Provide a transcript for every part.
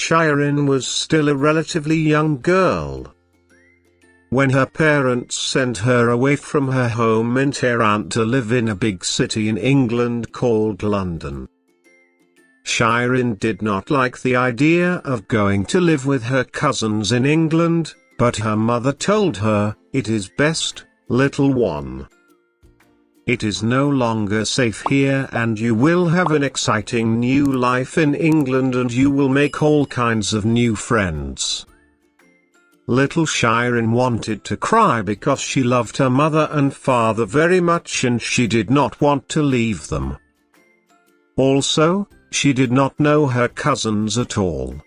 Shirin was still a relatively young girl. When her parents sent her away from her home in Tehran to live in a big city in England called London. Shirin did not like the idea of going to live with her cousins in England, but her mother told her, "It is best, little one. It is no longer safe here and you will have an exciting new life in England and you will make all kinds of new friends." Little Shirin wanted to cry because she loved her mother and father very much and she did not want to leave them. Also, she did not know her cousins at all.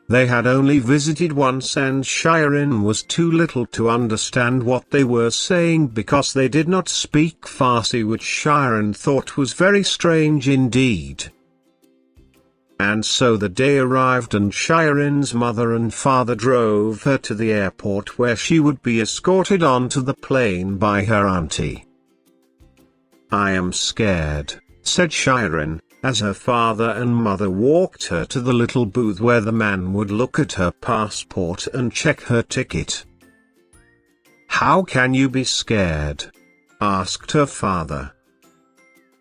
They had only visited once and Shirin was too little to understand what they were saying because they did not speak Farsi, which Shirin thought was very strange indeed. And so the day arrived and Shirin's mother and father drove her to the airport where she would be escorted onto the plane by her auntie. "I am scared," said Shirin, as her father and mother walked her to the little booth where the man would look at her passport and check her ticket. "How can you be scared?" asked her father.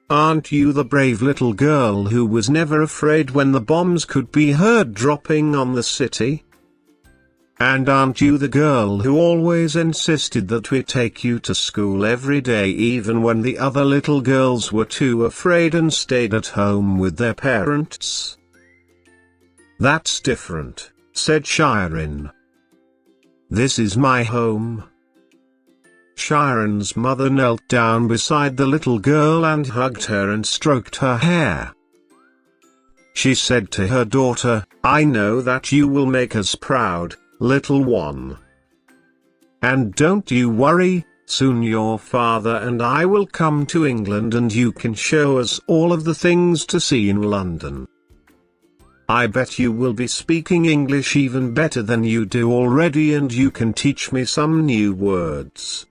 "Aren't you the brave little girl who was never afraid when the bombs could be heard dropping on the city? And aren't you the girl who always insisted that we take you to school every day even when the other little girls were too afraid and stayed at home with their parents?" "That's different," said Shirin. "This is my home." Shirin's mother knelt down beside the little girl and hugged her and stroked her hair. She said to her daughter, "I know that you will make us proud, little one. And don't you worry, soon your father and I will come to England and you can show us all of the things to see in London. I bet you will be speaking English even better than you do already and you can teach me some new words."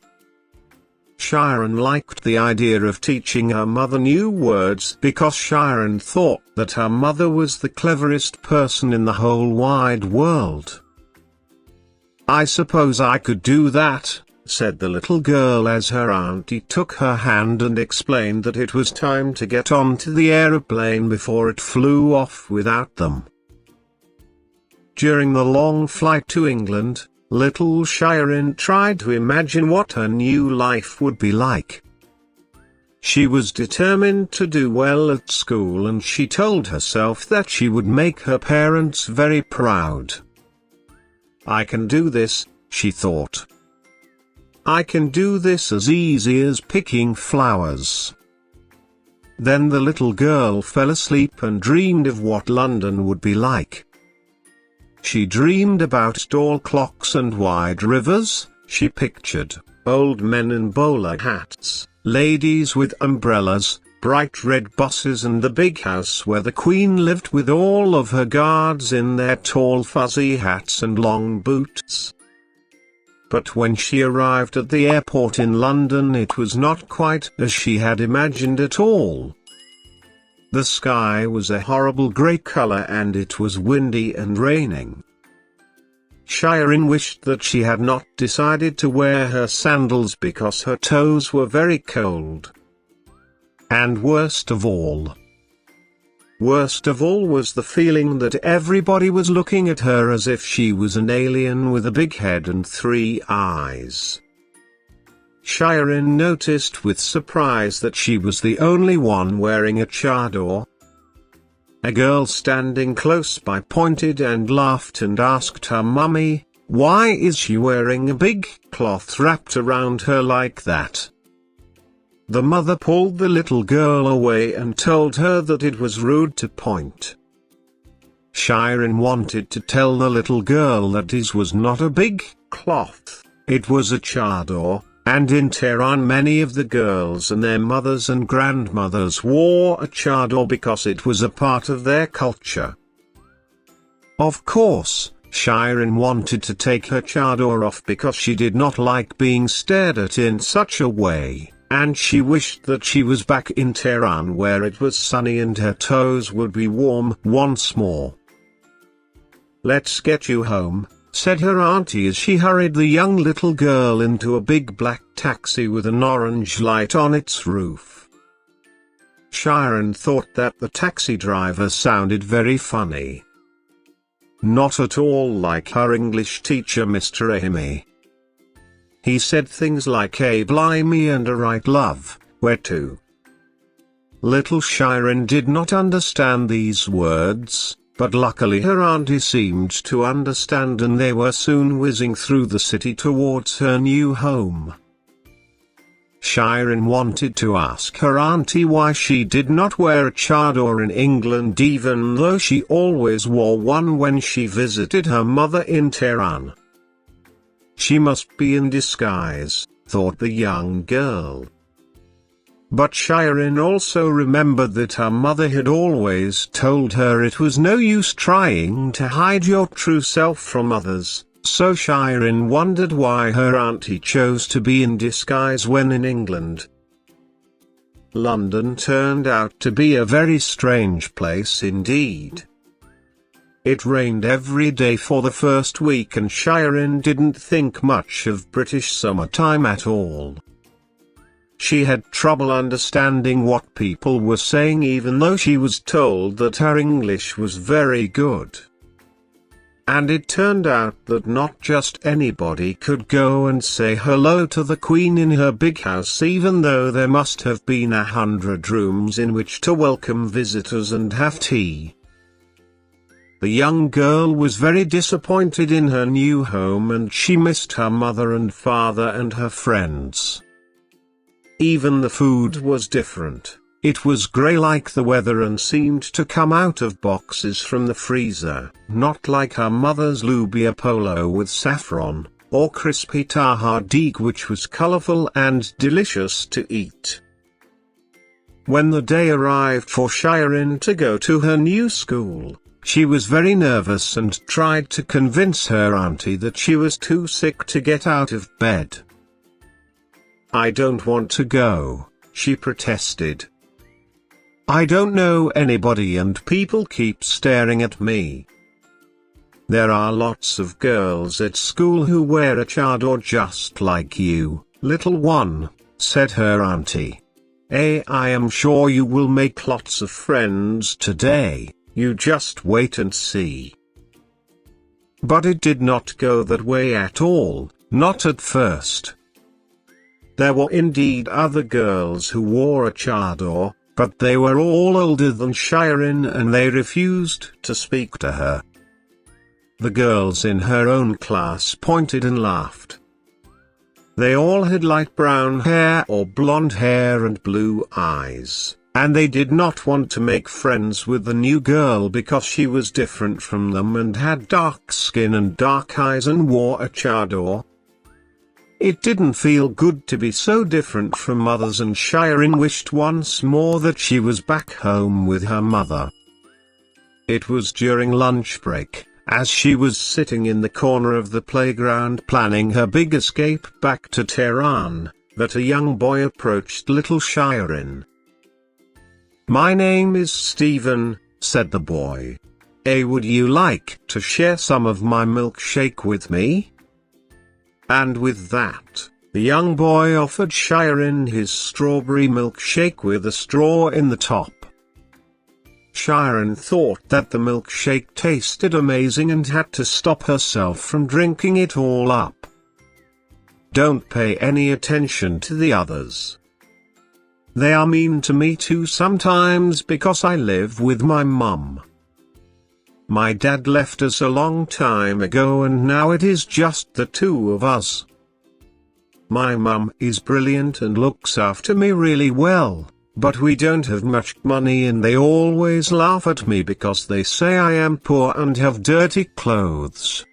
Shirin liked the idea of teaching her mother new words because Shirin thought that her mother was the cleverest person in the whole wide world. "I suppose I could do that," said the little girl as her auntie took her hand and explained that it was time to get onto the aeroplane before it flew off without them. During the long flight to England, little Shirin tried to imagine what her new life would be like. She was determined to do well at school and she told herself that she would make her parents very proud. "I can do this," she thought. "I can do this as easy as picking flowers." Then the little girl fell asleep and dreamed of what London would be like. She dreamed about tall clocks and wide rivers. She pictured old men in bowler hats, ladies with umbrellas, bright red buses and the big house where the Queen lived with all of her guards in their tall fuzzy hats and long boots. But when she arrived at the airport in London, it was not quite as she had imagined at all. The sky was a horrible grey color and it was windy and raining. Shirin wished that she had not decided to wear her sandals because her toes were very cold. And worst of all was the feeling that everybody was looking at her as if she was an alien with a big head and 3 eyes. Shirin noticed with surprise that she was the only one wearing a chador. A girl standing close by pointed and laughed and asked her mummy, "Why is she wearing a big cloth wrapped around her like that?" The mother pulled the little girl away and told her that it was rude to point. Shirin wanted to tell the little girl that this was not a big cloth, it was a chador. And in Tehran many of the girls and their mothers and grandmothers wore a chador because it was a part of their culture. Of course, Shirin wanted to take her chador off because she did not like being stared at in such a way, and she wished that she was back in Tehran where it was sunny and her toes would be warm once more. "Let's get you home," said her auntie as she hurried the young little girl into a big black taxi with an orange light on its roof. Sharon thought that the taxi driver sounded very funny. Not at all like her English teacher Mr. Amy. He said things like "Hey blimey" and "a right love, where to?" Little Sharon did not understand these words, but luckily her auntie seemed to understand, and they were soon whizzing through the city towards her new home. Sharon wanted to ask her auntie why she did not wear a chador in England, even though she always wore one when she visited her mother in Tehran. She must be in disguise, thought the young girl. But Sharon also remembered that her mother had always told her it was no use trying to hide your true self from others, so Sharon wondered why her auntie chose to be in disguise when in England. London turned out to be a very strange place indeed. It rained every day for the first week, and Sharon didn't think much of British summertime at all. She had trouble understanding what people were saying, even though she was told that her English was very good. And it turned out that not just anybody could go and say hello to the Queen in her big house, even though there must have been 100 rooms in which to welcome visitors and have tea. The young girl was very disappointed in her new home, and she missed her mother and father and her friends. Even the food was different. It was grey like the weather and seemed to come out of boxes from the freezer, not like her mother's lubia polo with saffron, or crispy tahdig, which was colourful and delicious to eat. When the day arrived for Sharon to go to her new school, she was very nervous and tried to convince her auntie that she was too sick to get out of bed. "I don't want to go," she protested. "I don't know anybody and people keep staring at me." "There are lots of girls at school who wear a chador just like you, little one," said her auntie. I am sure you will make lots of friends today. You just wait and see." But it did not go that way at all, not at first. There were indeed other girls who wore a chador, but they were all older than Sharon and they refused to speak to her. The girls in her own class pointed and laughed. They all had light brown hair or blonde hair and blue eyes, and they did not want to make friends with the new girl because she was different from them and had dark skin and dark eyes and wore a chador. It didn't feel good to be so different from others, and Sharon wished once more that she was back home with her mother. It was during lunch break, as she was sitting in the corner of the playground planning her big escape back to Tehran, that a young boy approached little Sharon. "My name is Stephen," said the boy. Would you like to share some of my milkshake with me?" And with that, the young boy offered Sharon his strawberry milkshake with a straw in the top. Sharon thought that the milkshake tasted amazing and had to stop herself from drinking it all up. Don't pay any attention to the others. They are mean to me too sometimes because I live with my mum. My dad left us a long time ago and now it is just the two of us. My mum is brilliant and looks after me really well, but we don't have much money and they always laugh at me because they say I am poor and have dirty clothes.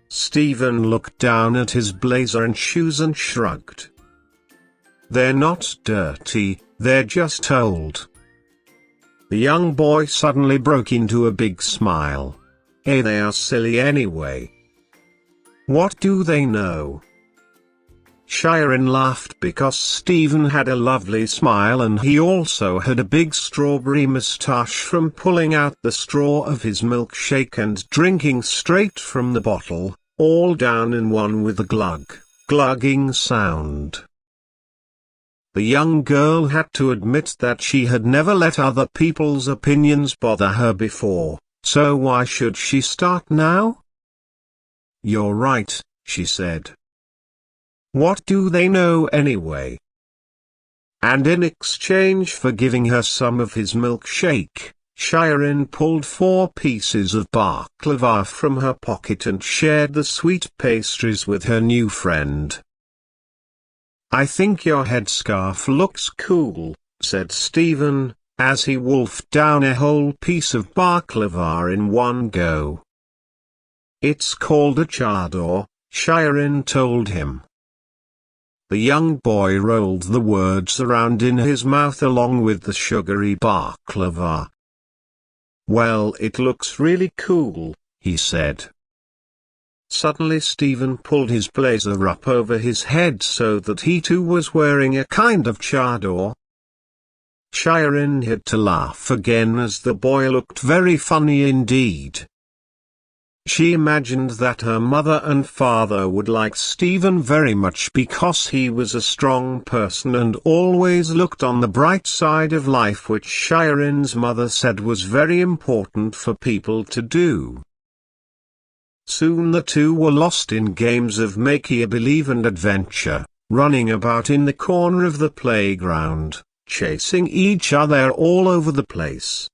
Stephen looked down at his blazer and shoes and shrugged. They're not dirty, they're just old. The young boy suddenly broke into a big smile. They are silly anyway. What do they know? Shirin laughed because Stephen had a lovely smile and he also had a big strawberry moustache from pulling out the straw of his milkshake and drinking straight from the bottle, all down in one with a glugging sound. The young girl had to admit that she had never let other people's opinions bother her before, so why should she start now? "You're right," she said. "What do they know anyway?" And in exchange for giving her some of his milkshake, Shirin pulled 4 pieces of baklava from her pocket and shared the sweet pastries with her new friend. "I think your headscarf looks cool," said Stephen, as he wolfed down a whole piece of baklava in one go. "It's called a chador," Shirin told him. The young boy rolled the words around in his mouth along with the sugary baklava. "Well, it looks really cool," he said. Suddenly Stephen pulled his blazer up over his head so that he too was wearing a kind of chador. Shirin had to laugh again as the boy looked very funny indeed. She imagined that her mother and father would like Stephen very much because he was a strong person and always looked on the bright side of life, which Shirin's mother said was very important for people to do. Soon the two were lost in games of make-believe and adventure, running about in the corner of the playground, chasing each other all over the place.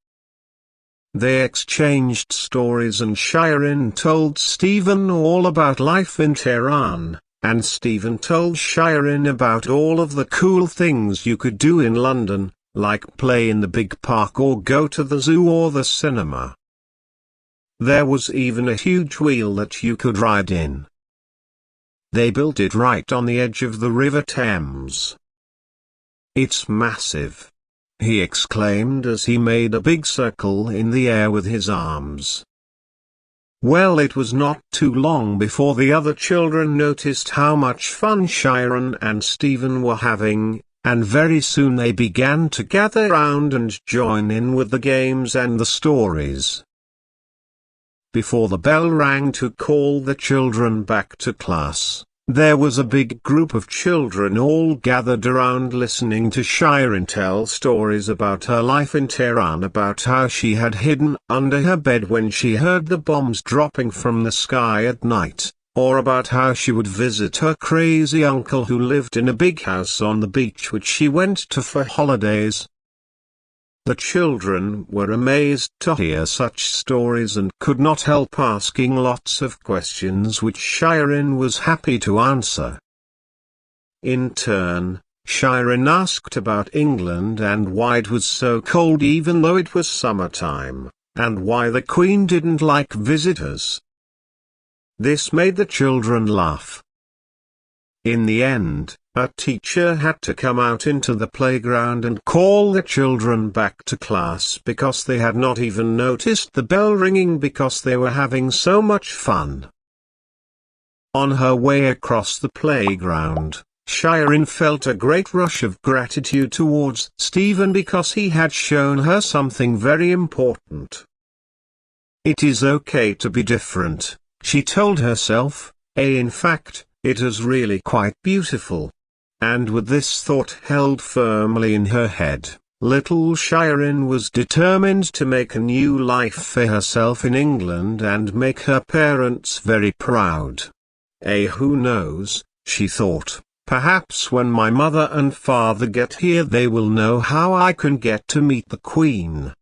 They exchanged stories and Shirin told Stephen all about life in Tehran, and Stephen told Shirin about all of the cool things you could do in London, like play in the big park or go to the zoo or the cinema. There was even a huge wheel that you could ride in. They built it right on the edge of the River Thames. "It's massive," he exclaimed as he made a big circle in the air with his arms. Well, it was not too long before the other children noticed how much fun Shirin and Stephen were having, and very soon they began to gather round and join in with the games and the stories. Before the bell rang to call the children back to class, there was a big group of children all gathered around listening to Shirin tell stories about her life in Tehran, about how she had hidden under her bed when she heard the bombs dropping from the sky at night, or about how she would visit her crazy uncle who lived in a big house on the beach which she went to for holidays. The children were amazed to hear such stories and could not help asking lots of questions which Shirin was happy to answer. In turn, Shirin asked about England and why it was so cold even though it was summertime, and why the Queen didn't like visitors. This made the children laugh. In the end, a teacher had to come out into the playground and call the children back to class because they had not even noticed the bell ringing because they were having so much fun. On her way across the playground, Shirin felt a great rush of gratitude towards Stephen because he had shown her something very important. It is okay to be different, she told herself, in fact, it is really quite beautiful. And with this thought held firmly in her head, little Shirin was determined to make a new life for herself in England and make her parents very proud. Who knows, she thought, perhaps when my mother and father get here they will know how I can get to meet the Queen.